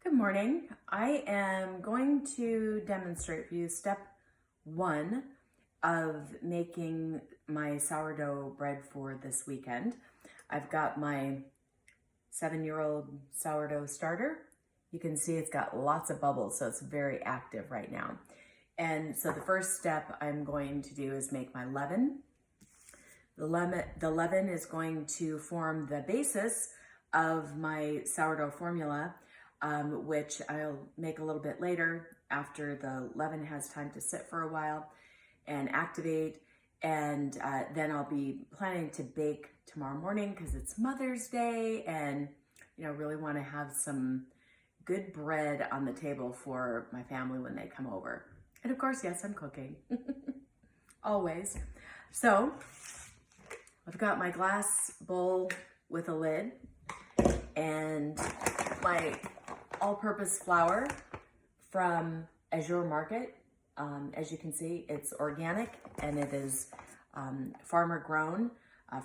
Good morning. I am going to demonstrate for you step one of making my sourdough bread for this weekend. I've got my 7-year-old sourdough starter. You can see it's got lots of bubbles, so it's very active right now. And so the first step I'm going to do is make my leaven. The leaven is going to form the basis of my sourdough formula, which I'll make a little bit later after the leaven has time to sit for a while and activate. And then I'll be planning to bake tomorrow morning because it's Mother's Day, and really want to have some good bread on the table for my family when they come over. And of course, yes, I'm cooking, always. So I've got my glass bowl with a lid and my all-purpose flour from Azure Market. As you can see, it's organic and it is farmer grown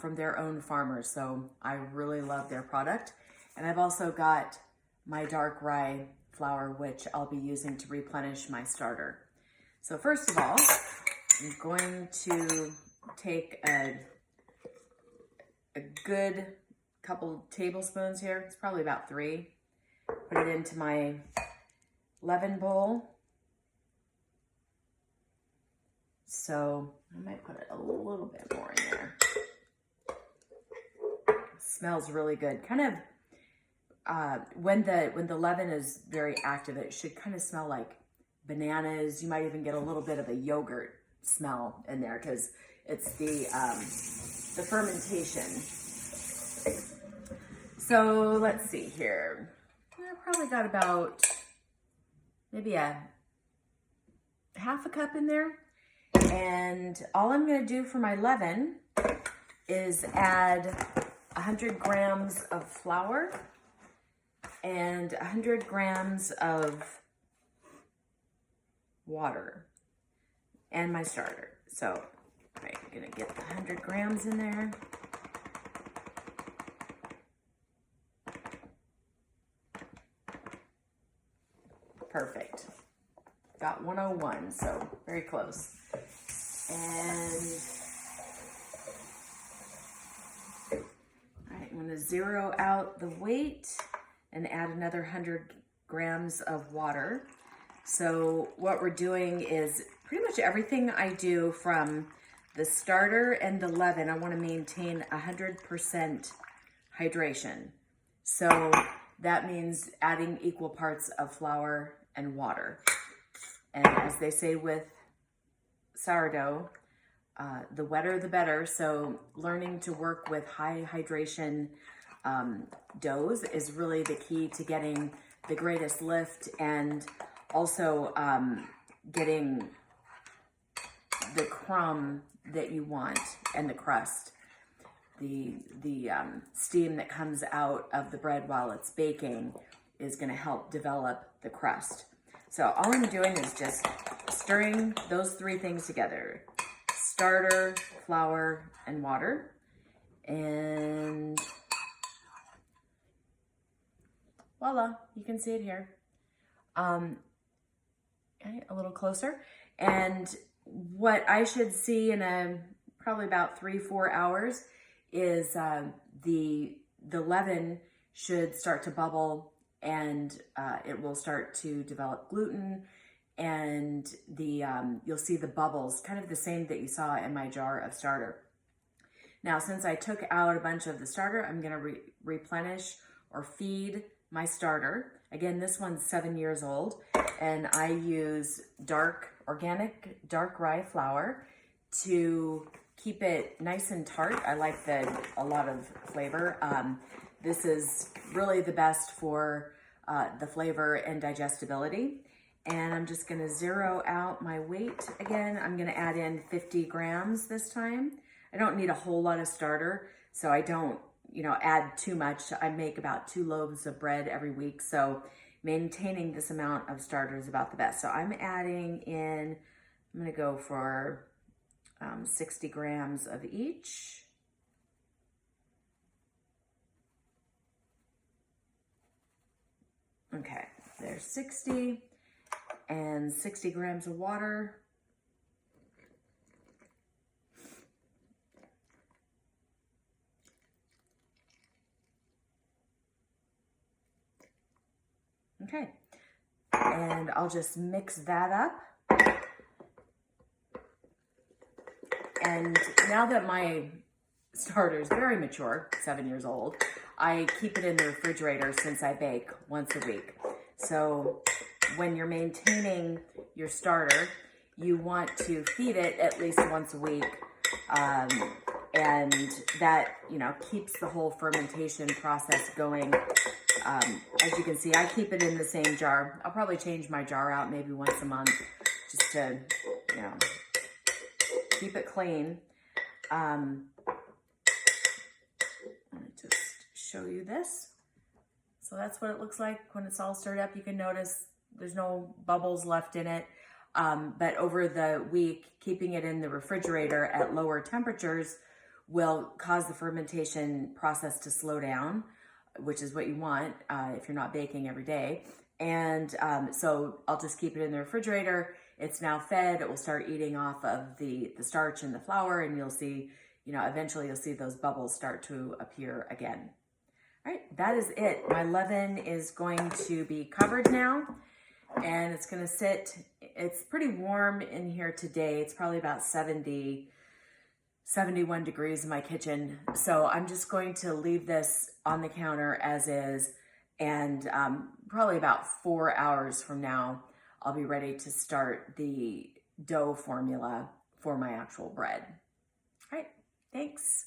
from their own farmers. So I really love their product. And I've also got my dark rye flour, which I'll be using to replenish my starter. So first of all, I'm going to take a good couple tablespoons here. It's probably about 3. Put it into my leaven bowl. So I might put a little bit more in there. It smells really good. Kind of when the leaven is very active, it should kind of smell like bananas. You might even get a little bit of a yogurt smell in there because it's the fermentation. So let's see here. I probably got about maybe a half a cup in there. And all I'm going to do for my leaven is add 100 grams of flour and 100 grams of water and my starter. So I'm going to get the 100 grams in there. Perfect. Got 101, so very close. And all right, I'm going to zero out the weight and add another 100 grams of water. So what we're doing is pretty much everything I do from the starter and the leaven, I want to maintain 100% hydration. So that means adding equal parts of flour and water. And as they say with sourdough, the wetter the better. So learning to work with high hydration doughs is really the key to getting the greatest lift and also getting the crumb that you want and the crust. The steam that comes out of the bread while it's baking is going to help develop the crust. So all I'm doing is just stirring those 3 things together: starter, flour, and water. And voila, you can see it here. Okay, a little closer. And what I should see in probably about 3-4 hours is the leaven should start to bubble, and it will start to develop gluten, and you'll see the bubbles, kind of the same that you saw in my jar of starter. Now, since I took out a bunch of the starter, I'm going to replenish or feed my starter. Again, this one's 7 years old, and I use organic dark rye flour to keep it nice and tart. I like a lot of flavor. This is really the best for the flavor and digestibility. And I'm just gonna zero out my weight again. I'm gonna add in 50 grams this time. I don't need a whole lot of starter, so I don't add too much. I make about 2 loaves of bread every week, so maintaining this amount of starter is about the best. So I'm adding in, I'm gonna go for 60 grams of each. Okay, There's 60 and 60 grams of water. Okay, and I'll just mix that up. And now that my starter is very mature, 7 years old, I keep it in the refrigerator since I bake once a week. So when you're maintaining your starter, you want to feed it at least once a week. And that, keeps the whole fermentation process going. As you can see, I keep it in the same jar. I'll probably change my jar out maybe once a month just to, keep it clean. Let me just show you this. So that's what it looks like when it's all stirred up. You can notice there's no bubbles left in it. But over the week, keeping it in the refrigerator at lower temperatures will cause the fermentation process to slow down, which is what you want if you're not baking every day. And so I'll just keep it in the refrigerator. It's now fed. It will start eating off of the starch and the flour, and you'll see, eventually you'll see those bubbles start to appear again. All right, that is it. My leaven is going to be covered now, and it's going to sit. It's pretty warm in here today. It's probably about 70, 71 degrees in my kitchen. So I'm just going to leave this on the counter as is, and probably about 4 hours from now, I'll be ready to start the dough formula for my actual bread. All right, thanks.